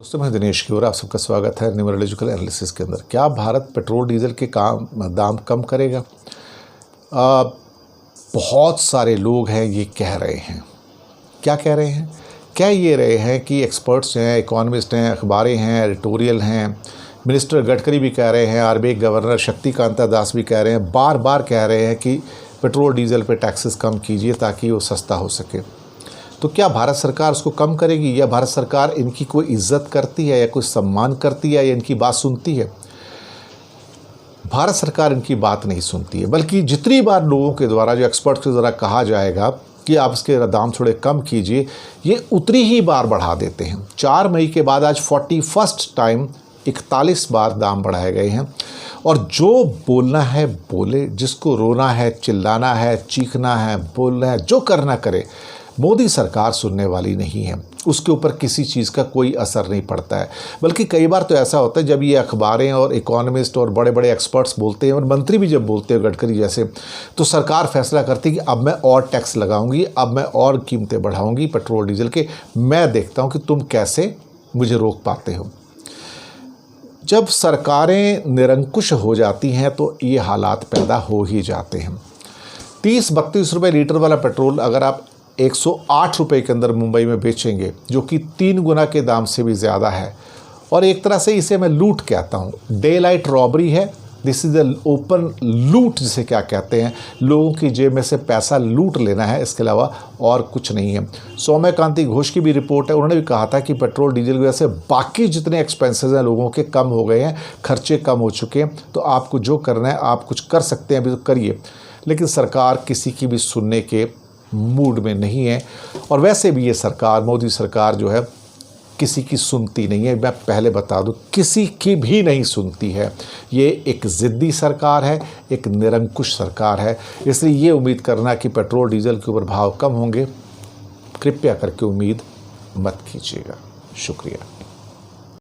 दोस्तों, मैं दिनेश की ओर आप सबका स्वागत है न्यूमरोलॉजिकल एनालिसिस के अंदर। क्या भारत पेट्रोल डीजल के दाम कम करेगा? बहुत सारे लोग हैं ये कह रहे हैं। क्या कह रहे हैं? कह ये रहे हैं कि एक्सपर्ट्स हैं, इकोनॉमिस्ट हैं, अखबारें हैं, एडिटोरियल हैं, मिनिस्टर गडकरी भी कह रहे हैं, आरबीआई गवर्नर शक्तिकांता दास भी कह रहे हैं, बार बार कह रहे हैं कि पेट्रोल डीजल पे टैक्सेस कम कीजिए ताकि वो सस्ता हो सके। तो क्या भारत सरकार उसको कम करेगी, या भारत सरकार इनकी कोई इज्जत करती है या कोई सम्मान करती है या इनकी बात सुनती है? भारत सरकार इनकी बात नहीं सुनती है, बल्कि जितनी बार लोगों के द्वारा, जो एक्सपर्ट्स के द्वारा कहा जाएगा कि आप इसके दाम थोड़े कम कीजिए, ये उतनी ही बार बढ़ा देते हैं। 4 मई के बाद आज 41st टाइम 41 बार दाम बढ़ाए गए हैं। और जो बोलना है बोले, जिसको रोना है, चिल्लाना है, चीखना है, बोलना है, जो करना करे, मोदी सरकार सुनने वाली नहीं है। उसके ऊपर किसी चीज़ का कोई असर नहीं पड़ता है। बल्कि कई बार तो ऐसा होता है जब ये अखबारें और इकोनॉमिस्ट और बड़े बड़े एक्सपर्ट्स बोलते हैं और मंत्री भी जब बोलते हैं, गडकरी जैसे, तो सरकार फैसला करती है कि अब मैं और टैक्स लगाऊंगी, अब मैं और कीमतें बढ़ाऊंगी पेट्रोल डीजल के। मैं देखता हूं कि तुम कैसे मुझे रोक पाते हो। जब सरकारें निरंकुश हो जाती हैं तो ये हालात पैदा हो ही जाते हैं। 30-32 रुपये लीटर वाला पेट्रोल अगर आप 108 रुपये के अंदर मुंबई में बेचेंगे, जो कि 3 गुना के दाम से भी ज़्यादा है, और एक तरह से इसे मैं लूट कहता हूँ, डे लाइट रॉबरी है। दिस इज़ द ओपन लूट, जिसे क्या कहते हैं, लोगों की जेब में से पैसा लूट लेना है, इसके अलावा और कुछ नहीं है। सौम्यकांति घोष की भी रिपोर्ट है, उन्होंने भी कहा था कि पेट्रोल डीजल की वजह से बाकी जितने एक्सपेंसेस हैं लोगों के कम हो गए हैं, खर्चे कम हो चुके हैं। तो आपको जो करना है, आप कुछ कर सकते हैं अभी तो करिए। लेकिन सरकार किसी की भी सुनने के मूड में नहीं है, और वैसे भी ये सरकार, मोदी सरकार जो है, किसी की सुनती नहीं है। मैं पहले बता दूं, किसी की भी नहीं सुनती है। ये एक ज़िद्दी सरकार है, एक निरंकुश सरकार है। इसलिए ये उम्मीद करना कि पेट्रोल डीजल के ऊपर भाव कम होंगे, कृपया करके उम्मीद मत कीजिएगा। शुक्रिया।